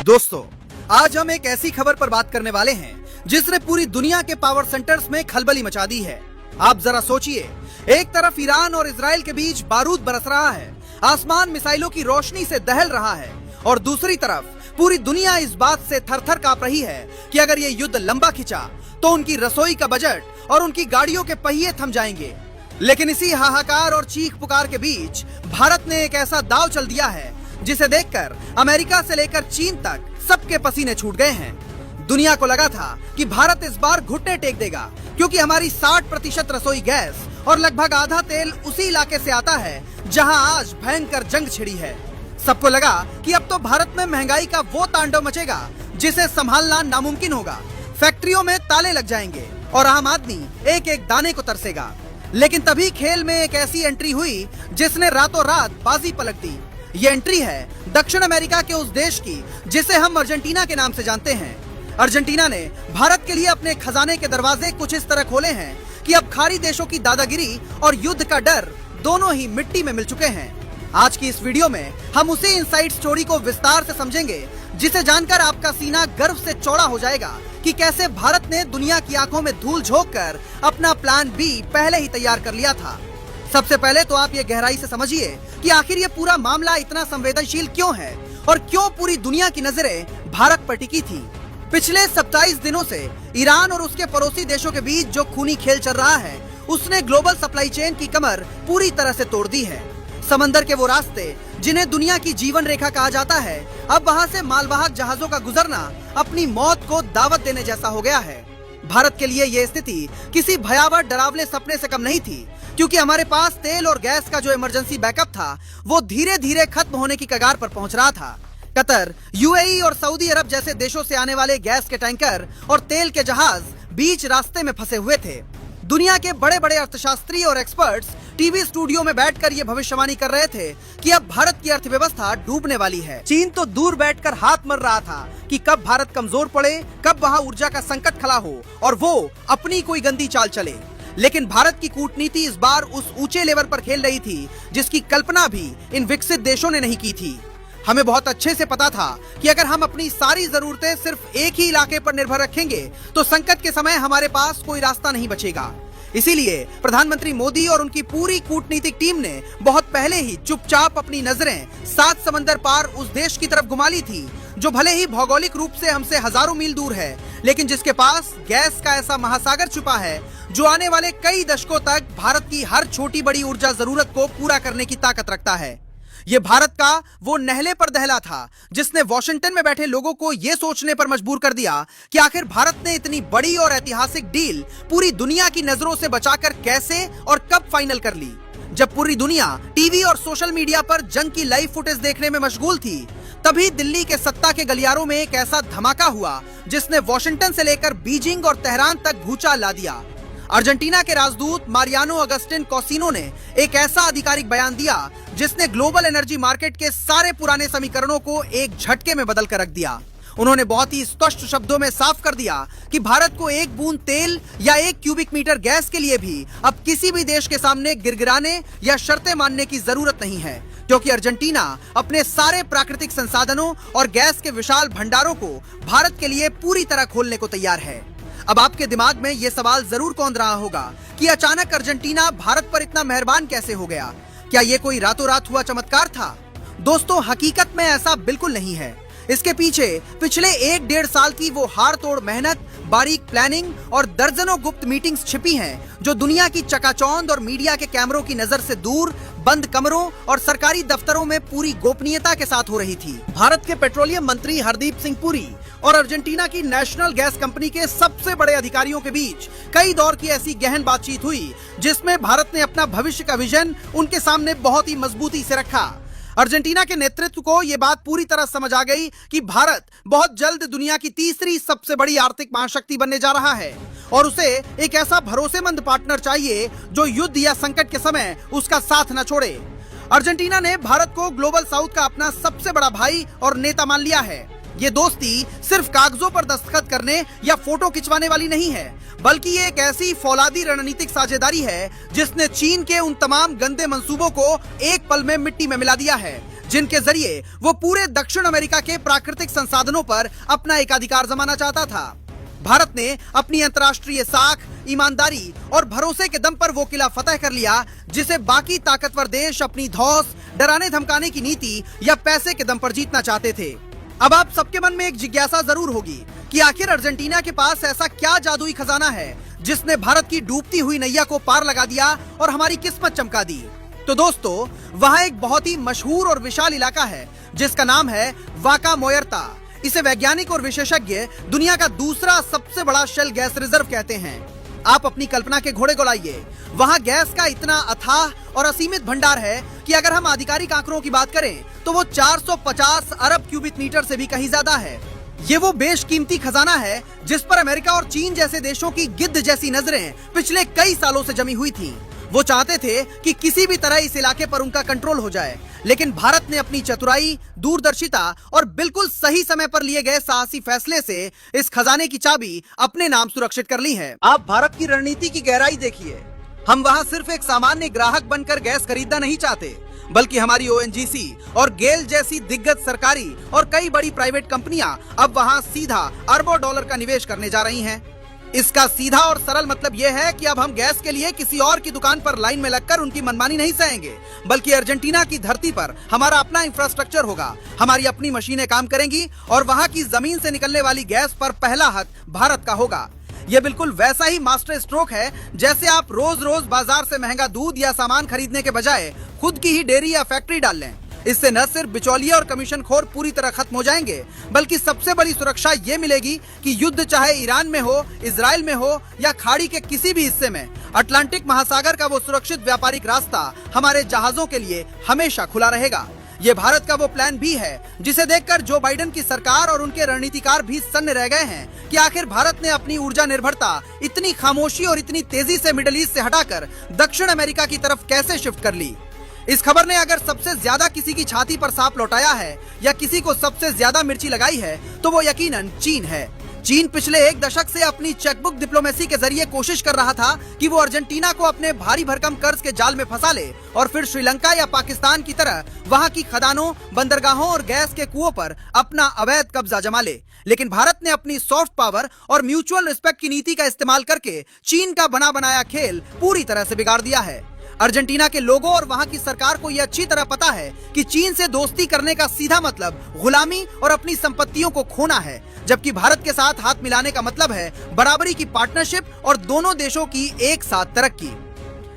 दोस्तों, आज हम एक ऐसी खबर पर बात करने वाले हैं जिसने पूरी दुनिया के पावर सेंटर्स में खलबली मचा दी है। आप जरा सोचिए, एक तरफ ईरान और इजराइल के बीच बारूद बरस रहा है, आसमान मिसाइलों की रोशनी से दहल रहा है, और दूसरी तरफ पूरी दुनिया इस बात से थर-थर कांप रही है कि अगर ये युद्ध लंबा खिंचा तो उनकी रसोई का बजट और उनकी गाड़ियों के पहिए थम जाएंगे। लेकिन इसी हाहाकार और चीख पुकार के बीच भारत ने एक ऐसा दांव चल दिया है जिसे देखकर अमेरिका से लेकर चीन तक सबके पसीने छूट गए हैं। दुनिया को लगा था कि भारत इस बार घुटने टेक देगा, क्योंकि हमारी 60% रसोई गैस और लगभग आधा तेल उसी इलाके से आता है जहां आज भयंकर जंग छिड़ी है। सबको लगा कि अब तो भारत में महंगाई का वो तांडव मचेगा जिसे संभालना नामुमकिन होगा। फैक्ट्रियों में ताले लग जाएंगे और आम आदमी एक एक दाने को तरसेगा। लेकिन तभी खेल में एक ऐसी एंट्री हुई जिसने रातों रात बाजी पलट दी। ये एंट्री है दक्षिण अमेरिका के उस देश की जिसे हम अर्जेंटीना के नाम से जानते हैं। अर्जेंटीना ने भारत के लिए अपने खजाने के दरवाजे कुछ इस तरह खोले हैं कि अब खाड़ी देशों की दादागिरी और युद्ध का डर दोनों ही मिट्टी में मिल चुके हैं। आज की इस वीडियो में हम उसी इनसाइड स्टोरी को विस्तार से समझेंगे जिसे जानकर आपका सीना गर्व से चौड़ा हो जाएगा कि कैसे भारत ने दुनिया की आंखों में धूल झोंककर अपना प्लान बी पहले ही तैयार कर लिया था। सबसे पहले तो आप ये गहराई से समझिए कि आखिर ये पूरा मामला इतना संवेदनशील क्यों है और क्यों पूरी दुनिया की नजरें भारत पर टिकी थी। पिछले 27 दिनों से ईरान और उसके पड़ोसी देशों के बीच जो खूनी खेल चल रहा है उसने ग्लोबल सप्लाई चेन की कमर पूरी तरह से तोड़ दी है। समंदर के वो रास्ते जिन्हें दुनिया की जीवन रेखा कहा जाता है, अब वहाँ से मालवाहक जहाजों का गुजरना अपनी मौत को दावत देने जैसा हो गया है। भारत के लिए ये स्थिति किसी भयावह डरावने सपने से कम नहीं थी, क्योंकि हमारे पास तेल और गैस का जो इमरजेंसी बैकअप था वो धीरे धीरे खत्म होने की कगार पर पहुंच रहा था। कतर, यूएई और सऊदी अरब जैसे देशों से आने वाले गैस के टैंकर और तेल के जहाज बीच रास्ते में फंसे हुए थे। दुनिया के बड़े बड़े अर्थशास्त्री और एक्सपर्ट्स टीवी स्टूडियो में बैठकर ये भविष्यवाणी कर रहे थे कि अब भारत की अर्थव्यवस्था डूबने वाली है। चीन तो दूर बैठकर हाथ मर रहा था कि कब भारत कमजोर पड़े, कब वहाँ ऊर्जा का संकट खड़ा हो और वो अपनी कोई गंदी चाल चले। लेकिन भारत की कूटनीति इस बार उस ऊंचे लेवल पर खेल रही थी जिसकी कल्पना भी इन विकसित देशों ने नहीं की थी। हमें बहुत अच्छे से पता था कि अगर हम अपनी सारी जरूरतें सिर्फ एक ही इलाके पर निर्भर रखेंगे तो संकट के समय हमारे पास कोई रास्ता नहीं बचेगा। इसीलिए प्रधानमंत्री मोदी और उनकी पूरी कूटनीतिक टीम ने बहुत पहले ही चुपचाप अपनी नजरें 7 समंदर पार उस देश की तरफ घुमा ली थी जो भले ही भौगोलिक रूप से हमसे हजारों मील दूर है, लेकिन जिसके पास गैस का ऐसा महासागर छुपा है जो आने वाले कई दशकों तक भारत की हर छोटी बड़ी ऊर्जा जरूरत को पूरा करने की ताकत रखता है। ये भारत का वो नहले पर दहला था जिसने वॉशिंगटन में बैठे लोगों को ये सोचने पर मजबूर कर दिया कि आखिर भारत ने इतनी बड़ी और ऐतिहासिक डील पूरी दुनिया की नजरों से बचाकर कैसे और कब फाइनल कर ली। जब पूरी दुनिया टीवी और सोशल मीडिया पर जंग की लाइव फुटेज देखने में मशगूल थी, तभी दिल्ली के सत्ता के गलियारों में एक ऐसा धमाका हुआ जिसने वॉशिंगटन से लेकर बीजिंग और तेहरान तक भूचाल ला दिया। अर्जेंटीना के राजदूत मारियानो अगस्टिन कोसिनो ने एक ऐसा आधिकारिक बयान दिया जिसने ग्लोबल एनर्जी मार्केट के सारे पुराने समीकरणों को एक झटके में बदल कर रख दिया। उन्होंने बहुत ही स्पष्ट शब्दों में साफ कर दिया कि भारत को एक बूंद तेल या 1 क्यूबिक मीटर गैस के लिए भी अब किसी भी देश के सामने गिड़गिड़ाने या शर्तें मानने की जरूरत नहीं है, क्योंकि अर्जेंटीना अपने सारे प्राकृतिक संसाधनों और गैस के विशाल भंडारों को भारत के लिए पूरी तरह खोलने को तैयार है। अब आपके दिमाग में ये सवाल जरूर कौंध रहा होगा कि अचानक अर्जेंटीना भारत पर इतना मेहरबान कैसे हो गया? क्या ये कोई रातों रात हुआ चमत्कार था? दोस्तों, हकीकत में ऐसा बिल्कुल नहीं है। इसके पीछे पिछले 1-1.5 साल की वो हाड़ तोड़ मेहनत, बारीक प्लानिंग और दर्जनों गुप्त मीटिंग्स छिपी हैं जो दुनिया की चकाचौंध और मीडिया के कैमरों की नजर से दूर बंद कमरों और सरकारी दफ्तरों में पूरी गोपनीयता के साथ हो रही थी। भारत के पेट्रोलियम मंत्री हरदीप सिंह पुरी और अर्जेंटीना की नेशनल गैस कंपनी के सबसे बड़े अधिकारियों के बीच कई दौर की ऐसी गहन बातचीत हुई जिसमें भारत ने अपना भविष्य का विजन उनके सामने बहुत ही मजबूती से रखा। अर्जेंटीना के नेतृत्व को यह बात पूरी तरह समझ आ गई कि भारत बहुत जल्द दुनिया की तीसरी सबसे बड़ी आर्थिक महाशक्ति बनने जा रहा है और उसे एक ऐसा भरोसेमंद पार्टनर चाहिए जो युद्ध या संकट के समय उसका साथ न छोड़े। अर्जेंटीना ने भारत को ग्लोबल साउथ का अपना सबसे बड़ा भाई और नेता मान लिया है। ये दोस्ती सिर्फ कागजों पर दस्तखत करने या फोटो खिंचवाने वाली नहीं है, बल्कि ये एक ऐसी फौलादी रणनीतिक साझेदारी है जिसने चीन के उन तमाम गंदे मंसूबों को एक पल में मिट्टी में मिला दिया है जिनके जरिए वो पूरे दक्षिण अमेरिका के प्राकृतिक संसाधनों पर अपना एकाधिकार जमाना चाहता था। भारत ने अपनी अंतर्राष्ट्रीय साख, ईमानदारी और भरोसे के दम पर वो किला फतह कर लिया, जिसे बाकी ताकतवर देश अपनी धौंस, डराने धमकाने की नीति या पैसे के दम पर जीतना चाहते थे। अब आप सबके मन में एक जिज्ञासा जरूर होगी कि आखिर अर्जेंटीना के पास ऐसा क्या जादुई खजाना है जिसने भारत की डूबती हुई नैया को पार लगा दिया और हमारी किस्मत चमका दी। तो दोस्तों, वहाँ एक बहुत ही मशहूर और विशाल इलाका है जिसका नाम है वाका मोयर्ता। इसे वैज्ञानिक और विशेषज्ञ दुनिया का दूसरा सबसे बड़ा शेल गैस रिजर्व कहते हैं। आप अपनी कल्पना के घोड़े को लाइए। वहाँ गैस का इतना अथाह और असीमित भंडार है कि अगर हम आधिकारिक आंकड़ों की बात करें तो वो 450 अरब क्यूबिक मीटर से भी कहीं ज्यादा है। ये वो बेशकीमती खजाना है जिस पर अमेरिका और चीन जैसे देशों की गिद्ध जैसी नजरें पिछले कई सालों से जमी हुई थी। वो चाहते थे कि किसी भी तरह इस इलाके पर उनका कंट्रोल हो जाए, लेकिन भारत ने अपनी चतुराई, दूरदर्शिता और बिल्कुल सही समय पर लिए गए साहसी फैसले से इस खजाने की चाबी अपने नाम सुरक्षित कर ली है। आप भारत की रणनीति की गहराई देखिए। हम वहाँ सिर्फ एक सामान्य ग्राहक बनकर गैस खरीदना नहीं चाहते, बल्कि हमारी ओएनजीसी और गेल जैसी दिग्गज सरकारी और कई बड़ी प्राइवेट कंपनियां अब वहां सीधा अरबों डॉलर का निवेश करने जा रही हैं। इसका सीधा और सरल मतलब यह है कि अब हम गैस के लिए किसी और की दुकान पर लाइन में लगकर उनकी मनमानी नहीं सहेंगे, बल्कि अर्जेंटीना की धरती पर हमारा अपना इंफ्रास्ट्रक्चर होगा, हमारी अपनी मशीनें काम करेंगी और वहां की जमीन से निकलने वाली गैस पर पहला हक भारत का होगा। यह बिल्कुल वैसा ही मास्टर स्ट्रोक है जैसे आप रोज रोज बाजार से महंगा दूध या सामान खरीदने के बजाय खुद की ही डेयरी या फैक्ट्री डाल लें। इससे न सिर्फ बिचौलिए और कमीशनखोर पूरी तरह खत्म हो जाएंगे, बल्कि सबसे बड़ी सुरक्षा ये मिलेगी कि युद्ध चाहे ईरान में हो, इजराइल में हो या खाड़ी के किसी भी हिस्से में, अटलांटिक महासागर का वो सुरक्षित व्यापारिक रास्ता हमारे जहाजों के लिए हमेशा खुला रहेगा। ये भारत का वो प्लान भी है जिसे देखकर जो बाइडेन की सरकार और उनके रणनीतिकार भी सन्न रह गए हैं कि आखिर भारत ने अपनी ऊर्जा निर्भरता इतनी खामोशी और इतनी तेजी से मिडिल ईस्ट से हटाकर दक्षिण अमेरिका की तरफ कैसे शिफ्ट कर ली। इस खबर ने अगर सबसे ज्यादा किसी की छाती पर सांप लौटाया है या किसी को सबसे ज्यादा मिर्ची लगाई है तो वो यकीनन चीन है। चीन पिछले एक दशक से अपनी चेकबुक डिप्लोमेसी के जरिए कोशिश कर रहा था कि वो अर्जेंटीना को अपने भारी भरकम कर्ज के जाल में फंसा ले और फिर श्रीलंका या पाकिस्तान की तरह वहां की खदानों, बंदरगाहों और गैस के कुओं पर अपना अवैध कब्जा जमा ले। लेकिन भारत ने अपनी सॉफ्ट पावर और म्यूचुअल रिस्पेक्ट की नीति का इस्तेमाल करके चीन का बना बनाया खेल पूरी तरह से बिगाड़ दिया है। अर्जेंटीना के लोगों और वहां की सरकार को यह अच्छी तरह पता है कि चीन से दोस्ती करने का सीधा मतलब गुलामी और अपनी संपत्तियों को खोना है, जबकि भारत के साथ हाथ मिलाने का मतलब है बराबरी की पार्टनरशिप और दोनों देशों की एक साथ तरक्की।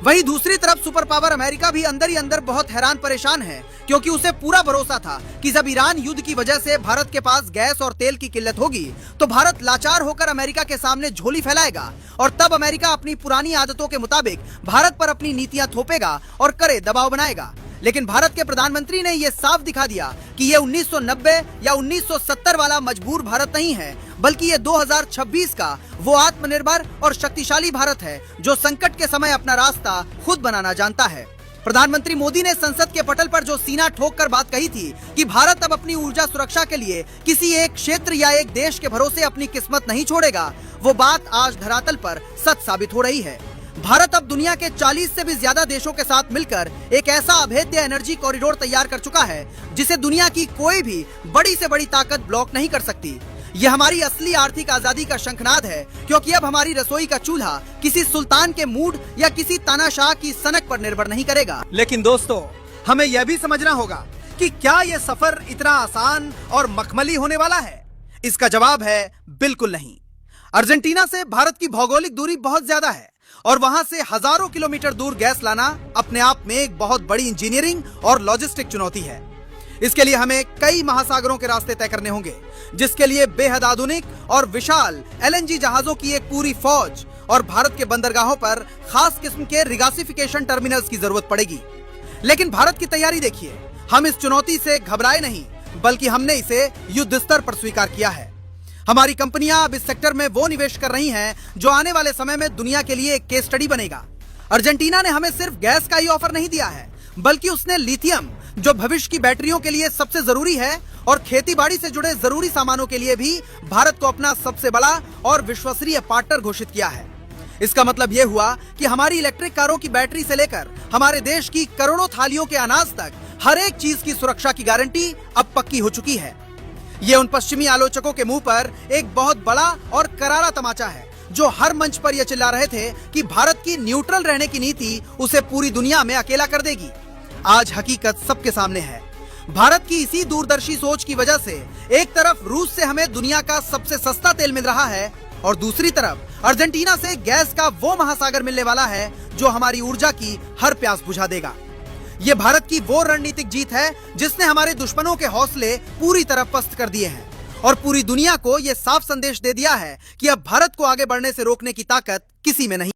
वहीं दूसरी तरफ सुपर पावर अमेरिका भी अंदर ही अंदर बहुत हैरान परेशान है, क्योंकि उसे पूरा भरोसा था कि जब ईरान युद्ध की वजह से भारत के पास गैस और तेल की किल्लत होगी तो भारत लाचार होकर अमेरिका के सामने झोली फैलाएगा और तब अमेरिका अपनी पुरानी आदतों के मुताबिक भारत पर अपनी नीतियां थोपेगा और करे दबाव बनाएगा। लेकिन भारत के प्रधानमंत्री ने यह साफ दिखा दिया कि ये 1990 या 1970 वाला मजबूर भारत नहीं है, बल्कि ये 2026 का वो आत्मनिर्भर और शक्तिशाली भारत है जो संकट के समय अपना रास्ता खुद बनाना जानता है। प्रधानमंत्री मोदी ने संसद के पटल पर जो सीना ठोक कर बात कही थी कि भारत अब अपनी ऊर्जा सुरक्षा के लिए किसी एक क्षेत्र या एक देश के भरोसे अपनी किस्मत नहीं छोड़ेगा, वो बात आज धरातल पर सच साबित हो रही है। भारत अब दुनिया के 40 से भी ज्यादा देशों के साथ मिलकर एक ऐसा अभेद्य एनर्जी कॉरिडोर तैयार कर चुका है जिसे दुनिया की कोई भी बड़ी से बड़ी ताकत ब्लॉक नहीं कर सकती। यह हमारी असली आर्थिक आजादी का शंखनाद है, क्योंकि अब हमारी रसोई का चूल्हा किसी सुल्तान के मूड या किसी तानाशाह की सनक पर निर्भर नहीं करेगा। लेकिन दोस्तों, हमें यह भी समझना होगा कि क्या यह सफर इतना आसान और मखमली होने वाला है? इसका जवाब है बिल्कुल नहीं। अर्जेंटीना से भारत की भौगोलिक दूरी बहुत ज्यादा है और वहां से हजारों किलोमीटर दूर गैस लाना अपने आप में एक बहुत बड़ी इंजीनियरिंग और लॉजिस्टिक चुनौती है। इसके लिए हमें कई महासागरों के रास्ते तय करने होंगे, जिसके लिए बेहद आधुनिक और विशाल एलएनजी जहाजों की एक पूरी फौज और भारत के बंदरगाहों पर खास किस्म के रिगासिफिकेशन टर्मिनल्स की जरूरत पड़ेगी। लेकिन भारत की तैयारी देखिए। हम इस चुनौती से घबराए नहीं, बल्कि हमने इसे युद्ध स्तर पर स्वीकार किया है। हमारी कंपनियां अब इस सेक्टर में वो निवेश कर रही हैं जो आने वाले समय में दुनिया के लिए एक केस स्टडी बनेगा। अर्जेंटीना ने हमें सिर्फ गैस का ही ऑफर नहीं दिया है, बल्कि उसने लिथियम, जो भविष्य की बैटरियों के लिए सबसे जरूरी है, और खेतीबाड़ी से जुड़े जरूरी सामानों के लिए भी भारत को अपना सबसे बड़ा और विश्वसनीय पार्टनर घोषित किया है। इसका मतलब यह हुआ कि हमारी इलेक्ट्रिक कारों की बैटरी से लेकर हमारे देश की करोड़ों थालियों के अनाज तक हर एक चीज की सुरक्षा की गारंटी अब पक्की हो चुकी है। ये उन पश्चिमी आलोचकों के मुंह पर एक बहुत बड़ा और करारा तमाचा है, जो हर मंच पर यह चिल्ला रहे थे कि भारत की न्यूट्रल रहने की नीति उसे पूरी दुनिया में अकेला कर देगी। आज हकीकत सबके सामने है। भारत की इसी दूरदर्शी सोच की वजह से एक तरफ रूस से हमें दुनिया का सबसे सस्ता तेल मिल रहा है और दूसरी तरफ अर्जेंटीना से गैस का वो महासागर मिलने वाला है जो हमारी ऊर्जा की हर प्यास बुझा देगा। ये भारत की वो रणनीतिक जीत है जिसने हमारे दुश्मनों के हौसले पूरी तरह पस्त कर दिए हैं और पूरी दुनिया को ये साफ संदेश दे दिया है कि अब भारत को आगे बढ़ने से रोकने की ताकत किसी में नहीं।